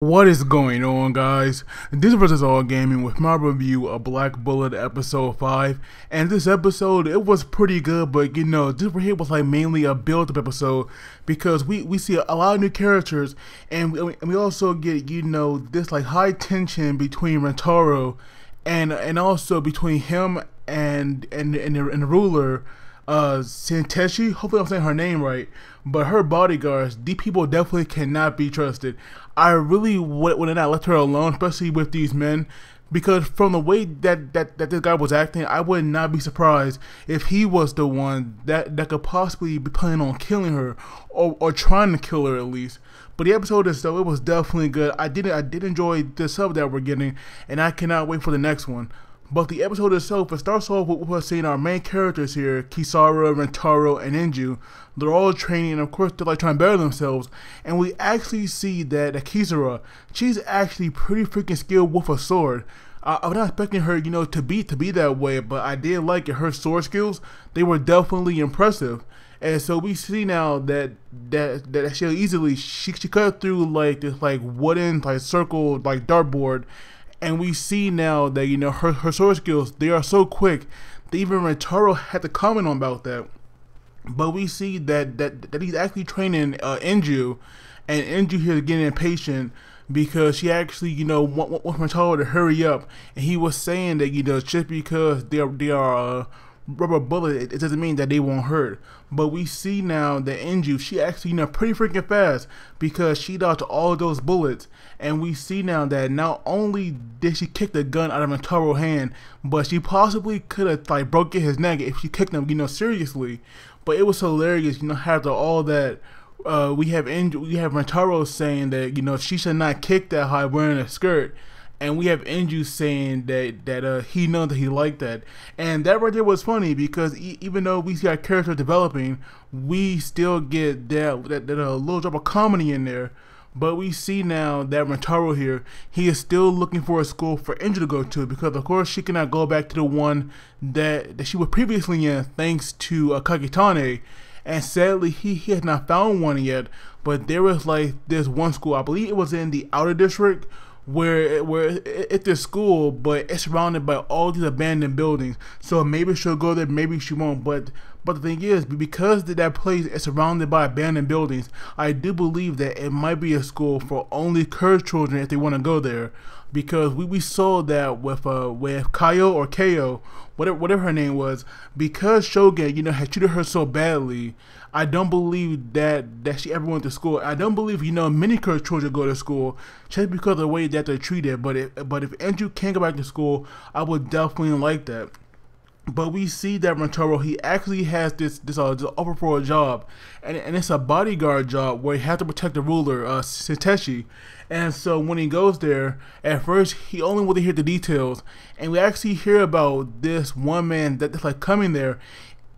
What is going on, guys? This is All Gaming with my review of Black Bullet episode 5. And this episode, it was pretty good, but this right here was like mainly a build-up episode because we see a lot of new characters, and we also get this like high tension between Rentaro and also between him and the ruler, Santeshi. Hopefully I'm saying her name right. But her bodyguards, these people definitely cannot be trusted. I really would not let her alone, especially with these men, because from the way that this guy was acting, I would not be surprised if he was the one that could possibly be planning on killing her, or trying to kill her at least. But the episode itself, it was definitely good. I did enjoy the sub that we're getting, and I cannot wait for the next one. But the episode itself, it starts off with us seeing our main characters here, Kisara, Rentaro, and Inju. They're all training, and of course they're like trying to better themselves. And we actually see that Kisara, she's actually pretty freaking skilled with a sword. I was not expecting her, to be that way, but I did like it. Her sword skills, they were definitely impressive. And so we see now that she'll easily she cut through like this like wooden like circle like dartboard. And we see now that her sword skills, they are so quick that even Rentaro had to comment on about that. But we see that he's actually training Inju, and Inju here is getting impatient because she actually wants Rentaro to hurry up, and he was saying that just because they are rubber bullet, it doesn't mean that they won't hurt. But we see now that Inju, she actually pretty freaking fast because she dodged all of those bullets. And we see now that not only did she kick the gun out of Rentaro's hand, but she possibly could have like broken his neck if she kicked him seriously. But it was hilarious, after all that, we have Rentaro saying that she should not kick that high wearing a skirt. And we have Inju saying that he knows that he liked that. And that right there was funny because even though we see our character developing, we still get that little drop of comedy in there. But we see now that Rentaro here, he is still looking for a school for Inju to go to, because of course she cannot go back to the one that she was previously in thanks to Kakitane. And sadly he has not found one yet. But there was like this one school, I believe it was in the outer district, where it's a school, but it's surrounded by all these abandoned buildings. So maybe she'll go there, maybe she won't. But the thing is, because that place is surrounded by abandoned buildings, I do believe that it might be a school for only cursed children if they want to go there. Because we saw that with Kayo or Ko, whatever her name was, because Shogun had treated her so badly. I don't believe that she ever went to school. I don't believe many cursed children go to school just because of the way that they're treated. But if Inju can't go back to school, I would definitely like that. But we see that Rentaro, he actually has this offer for a job, and it's a bodyguard job where he has to protect the ruler, Santeshi. And so when he goes there, at first he only wanted to hear the details, and we actually hear about this one man that's like coming there,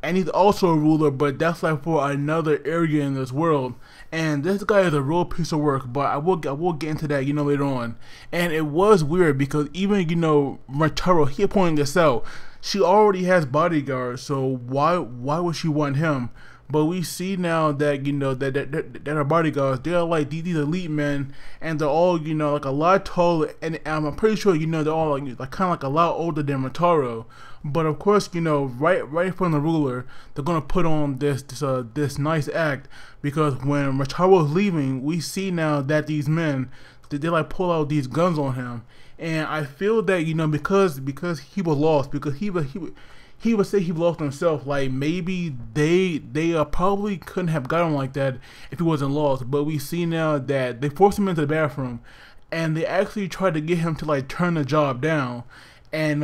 and he's also a ruler, but that's like for another area in this world. And this guy is a real piece of work, but I will get into that later on. And it was weird because even Rentaro, he pointed this out. She already has bodyguards, so why would she want him? But we see now that that her bodyguards, they're like these elite men, and they're all like a lot taller, and I'm pretty sure they're all like kind of like a lot older than Rentaro. But of course right from the ruler, they're gonna put on this nice act, because when Rentaro's leaving, we see now that these men, they like pull out these guns on him. And I feel that because he was lost, because he would say he lost himself, like maybe they probably couldn't have got him like that if he wasn't lost. But we see now that they forced him into the bathroom, and they actually tried to get him to like turn the job down. And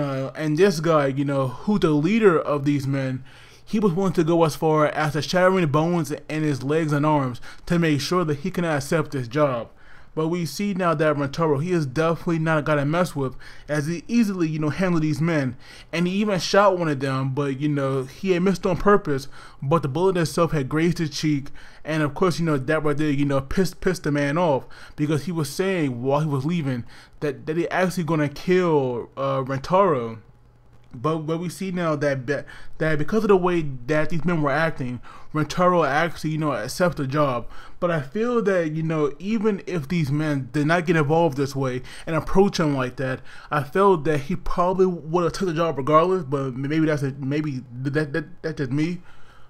this guy, who's the leader of these men, he was willing to go as far as to shattering the bones in his legs and arms to make sure that he cannot accept this job. But we see now that Rentaro, he is definitely not a guy to mess with, as he easily, handled these men. And he even shot one of them, but, he had missed on purpose, but the bullet itself had grazed his cheek. And of course, that right there, pissed the man off, because he was saying while he was leaving that he actually gonna kill Rentaro. But we see now that because of the way that these men were acting, Rentaro actually accepts the job. But I feel that even if these men did not get involved this way and approach him like that, I felt that he probably would have took the job regardless. But maybe that's just me.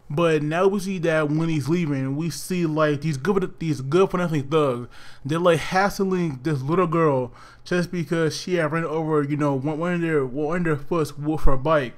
But now we see that when he's leaving, we see like these good for nothing thugs. They're like hassling this little girl just because she had ran over one of their foots with her bike.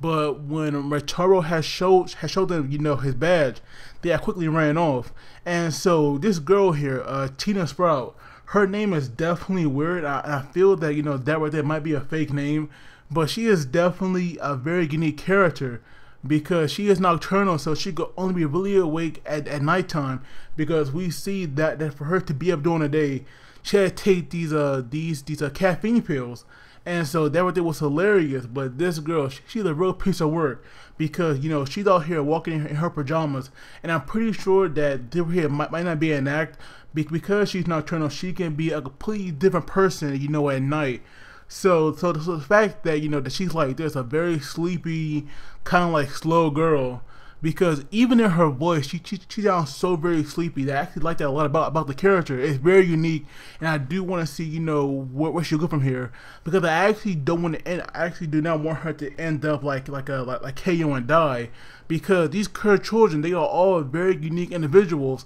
But when Rentaro has showed them his badge, they quickly ran off. And so this girl here, Tina Sprout, her name is definitely weird. I feel that that right there might be a fake name, but she is definitely a very unique character, because she is nocturnal, so she could only be really awake at nighttime. Because we see that for her to be up during the day, she had to take these caffeine pills, and so that right there was hilarious. But this girl, she's a real piece of work, because she's out here walking in her pajamas, and I'm pretty sure that this here might not be an act, because she's nocturnal. She can be a completely different person at night. So the fact that that she's like this, a very sleepy, kind of like slow girl, because even in her voice, she sounds so very sleepy. That I actually like that a lot about the character. It's very unique, and I do want to see where she'll go from here, because I actually don't want to end. I actually do not want her to end up like KO and die, because these current children, they are all very unique individuals.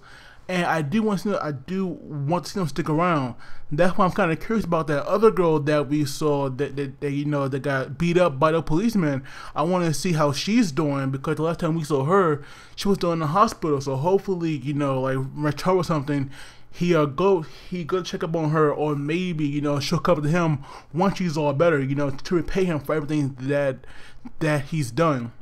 And I do want to see them stick around. That's why I'm kind of curious about that other girl that we saw that got beat up by the policeman. I want to see how she's doing, because the last time we saw her, she was still in the hospital. So hopefully, like Rentaro or something, he go check up on her, or maybe she'll come to him once she's all better, to repay him for everything that he's done.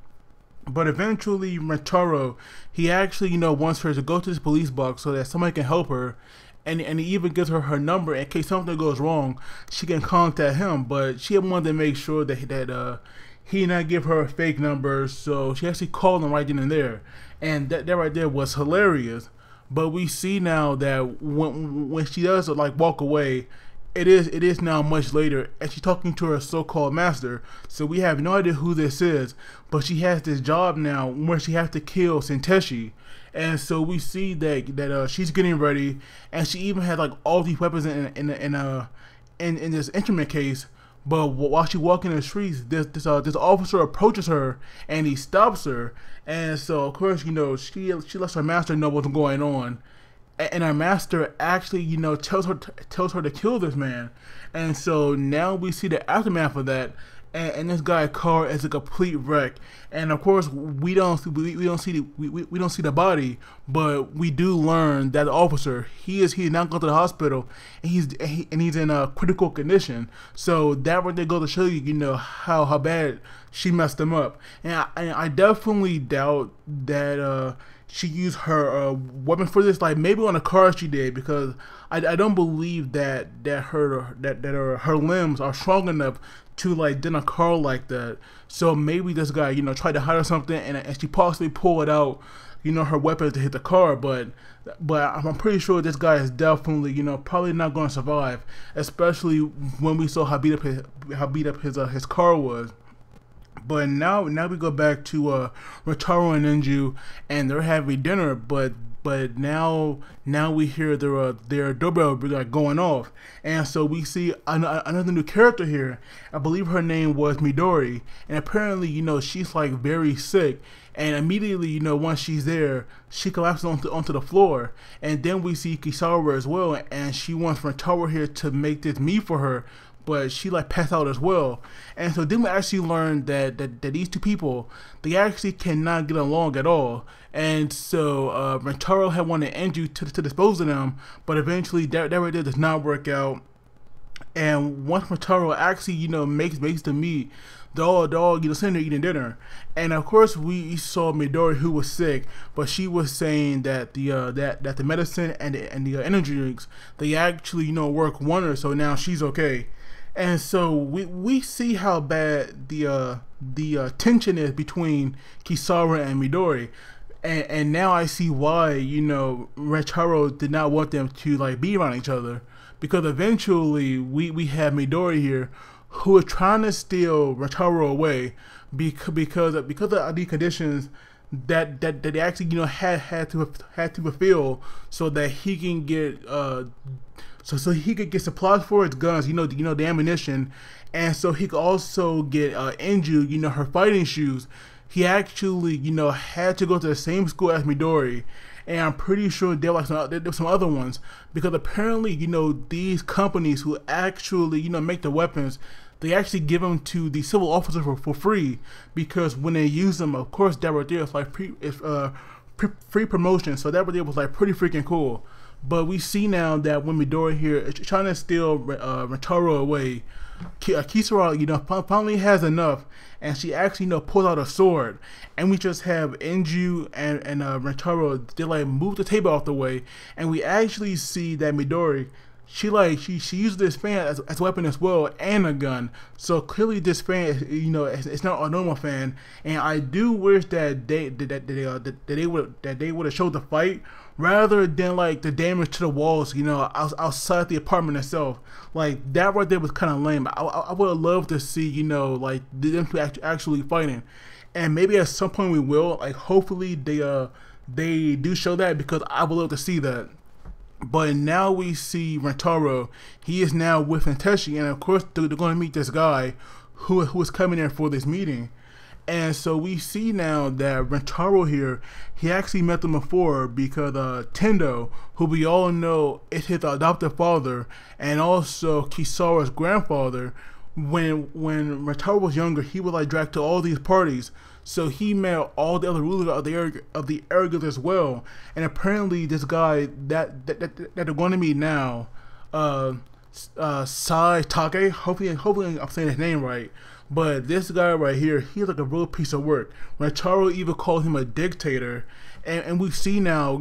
But eventually, Rentaro, he actually, wants her to go to this police box so that somebody can help her, and he even gives her her number in case something goes wrong, she can contact him. But she wanted to make sure that he not give her a fake number, so she actually called him right then and there, and that right there was hilarious. But we see now that when she does walk away, it is now much later, and she's talking to her so-called master. So we have no idea who this is, but she has this job now where she has to kill Senteshi. And so we see that she's getting ready, and she even had all these weapons in this instrument case. But while she's walking in the streets, this officer approaches her, and he stops her. And so of course she lets her master know what's going on. And our master actually, tells her to kill this man. And so now we see the aftermath of that, and this guy's car is a complete wreck. And of course, we don't see the body, but we do learn that the officer, he's now gone to the hospital, and he's in a critical condition. So that right there goes to show you, how bad she messed him up. And I definitely doubt that she used her weapon for this, maybe on a car she did, because I don't believe that her limbs are strong enough to dent a car like that. So maybe this guy tried to hide or something, and she possibly pulled out her weapon to hit the car. But I'm pretty sure this guy is definitely probably not going to survive, especially when we saw how beat up his car was. But now we go back to Rentaro and Enju, and they're having dinner. But now we hear their doorbell going off, and so we see another new character here. I believe her name was Midori, and apparently she's very sick. And immediately, once she's there, she collapses onto the floor. And then we see Kisawa as well, and she wants Rentaro here to make this meat for her, but she passed out as well. And so then we actually learned that these two people, they actually cannot get along at all. And so Rentaro had wanted Enju to dispose of them, but eventually that right there does not work out. And once Rentaro actually makes the meat, they're all sitting there eating dinner. And of course we saw Midori, who was sick, but she was saying that the medicine and the energy drinks, they actually work wonders. So now she's okay. And so we see how bad the tension is between Kisawa and Midori, and now I see why Rentaro did not want them to be around each other, because eventually we have Midori here, who is trying to steal Rentaro away because of the conditions that they actually had to fulfill so that he can get so he could get supplies for his guns, the ammunition, and so he could also get Inju, her fighting shoes. He actually, had to go to the same school as Midori, and I'm pretty sure there were some other ones, because apparently, these companies who actually, make the weapons, they actually give them to the civil officers for free, because when they use them, of course, that right there is like free promotion. So that right there was like pretty freaking cool. But we see now that when Midori here is trying to steal Rentaro away, Kisara, finally has enough, and she actually, pulls out a sword, and we just have Inju and Rentaro, they like move the table out the way, and we actually see that Midori, she used this fan as a weapon as well, and a gun. So clearly this fan, it's not a normal fan, and I do wish that they would have showed the fight rather than like the damage to the walls, outside the apartment itself. Like that right there was kind of lame. I would have loved to see, like them two actually fighting, and maybe at some point we will. Like hopefully they do show that, because I would love to see that. But now we see Rentaro. He is now with Senteshi, and of course they're going to meet this guy who is coming in for this meeting. And so we see now that Rentaro here, he actually met them before, because Tendo, who we all know is his adoptive father and also Kisara's grandfather, when Rentaro was younger, he was like dragged to all these parties. So he met all the other rulers of the area as well. And apparently this guy that they're going to meet now, Sai Take, hopefully I'm saying his name right. But this guy right here, he's like a real piece of work. Rentaro even called him a dictator. And we see now,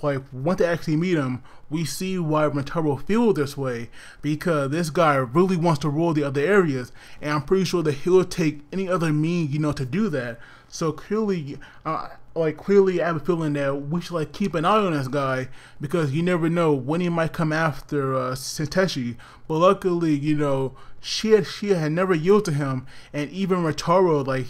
like once they actually meet him, we see why Rentaro feels this way, because this guy really wants to rule the other areas, and I'm pretty sure that he'll take any other means, to do that. So clearly, clearly I have a feeling that we should like keep an eye on this guy, because you never know when he might come after Senteshi. But luckily, she had never yielded to him, and even Rentaro, like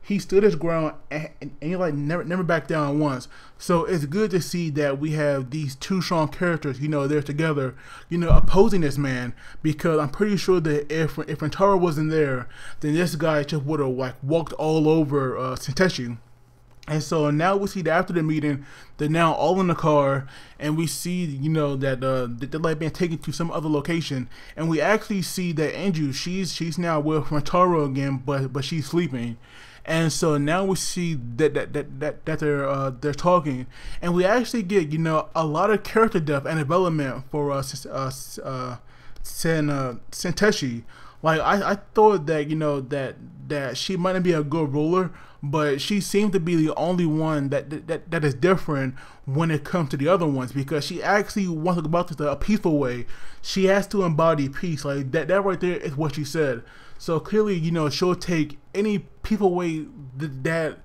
he stood his ground, and he like never backed down once. So it's good to see that we have these two strong characters, they're together, opposing this man, because I'm pretty sure that if Rentaro wasn't there, then this guy just would have like walked all over Senteshi. And so now we see that after the meeting, they're now all in the car, and we see, that they're like being taken to some other location, and we actually see that Inju, she's now with Rentaro again, but she's sleeping. And so now we see that they're talking, and we actually get a lot of character depth and development for Senteshi. Like I thought that that she might not be a good ruler, but she seemed to be the only one that is different when it comes to the other ones, because she actually wants to go about this a peaceful way. She has to embody peace. Like that right there is what she said. So clearly, she'll take any peaceful way that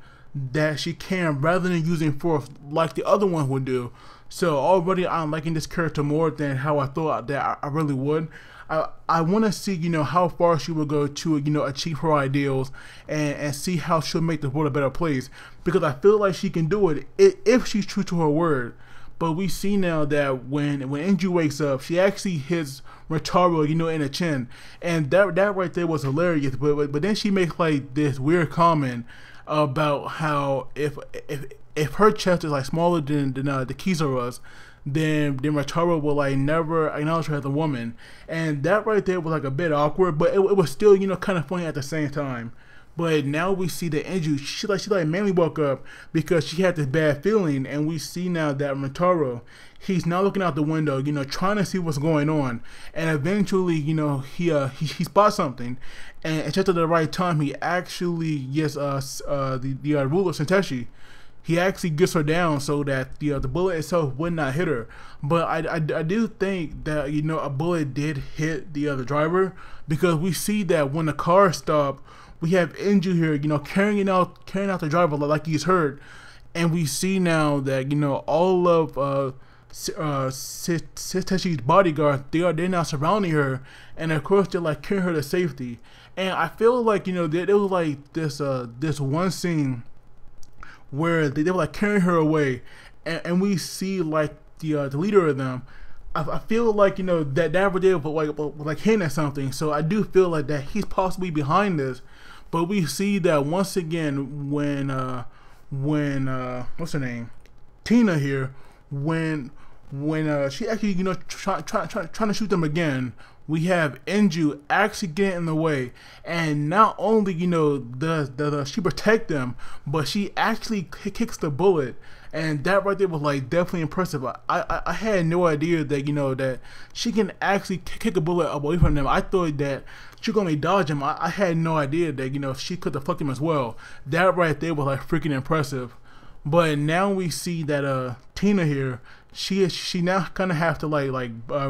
she can, rather than using force like the other one would do. So already I'm liking this character more than how I thought that I really would. I want to see, how far she will go to, achieve her ideals, and see how she'll make the world a better place, because I feel like she can do it if she's true to her word. But we see now that when Inju wakes up, she actually hits Rentaro, in the chin, and that right there was hilarious. But then she makes like this weird comment about how if her chest is like smaller than the Kisara's, then Rentaro will like never acknowledge her as a woman, and that right there was like a bit awkward, but it was still kind of funny at the same time. But now we see that Inju, she mainly woke up because she had this bad feeling, and we see now that Rentaro, he's now looking out the window, trying to see what's going on, and eventually, he spots something, and just at the right time, he actually gets the ruler Senteshi. He actually gets her down so that the bullet itself would not hit her. But I do think that a bullet did hit the driver, because we see that when the car stopped, we have Inju here, carrying out the driver like he's hurt, and we see now that all of Tetsu's bodyguard, they're now surrounding her, and of course they're like carrying her to safety. And I feel like, you know, there was like this one scene where they were like carrying her away, and we see like the leader of them. I feel like, you know, that right there was like hinting at something. So I do feel like that he's possibly behind this. But we see that once again when what's her name, Tina here, when she actually, you know, trying to shoot them again, we have Enju actually getting in the way, and not only, you know, does she protect them, but she actually kicks the bullet, and that right there was like definitely impressive. I had no idea that, you know, that she can actually kick a bullet away from them. I thought that she could only dodge him. I had no idea that, you know, she could have fucked him as well. That right there was like freaking impressive. But now we see that Tina here, she now kind of have to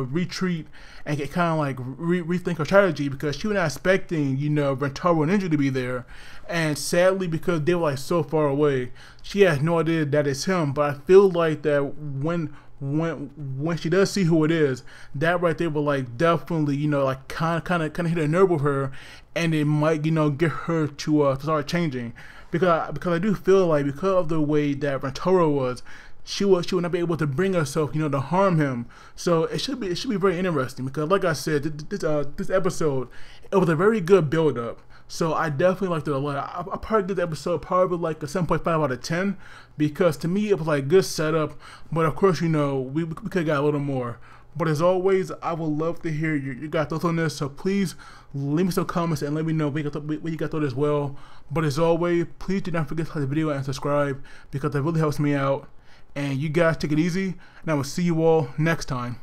retreat and get kind of like rethink her strategy, because she was not expecting, you know, Rentaro and Ninja to be there, and sadly, because they were like so far away, she has no idea that it's him. But I feel like that when she does see who it is, that right there will like definitely, you know, like kind of hit a nerve with her, and it might, you know, get her to start changing, because I do feel like because of the way that Rentaro was, she would not be able to bring herself, you know, to harm him. So it should be very interesting, because like I said, this episode, it was a very good build up. So I definitely liked it a lot. I probably give the episode probably like a 7.5 out of 10, because to me it was like good setup. But of course, you know, we could have got a little more. But as always, I would love to hear your guys' thoughts on this. So please leave me some comments and let me know what you guys thought as well. But as always, please do not forget to like the video and subscribe, because that really helps me out. And you guys take it easy, and I will see you all next time.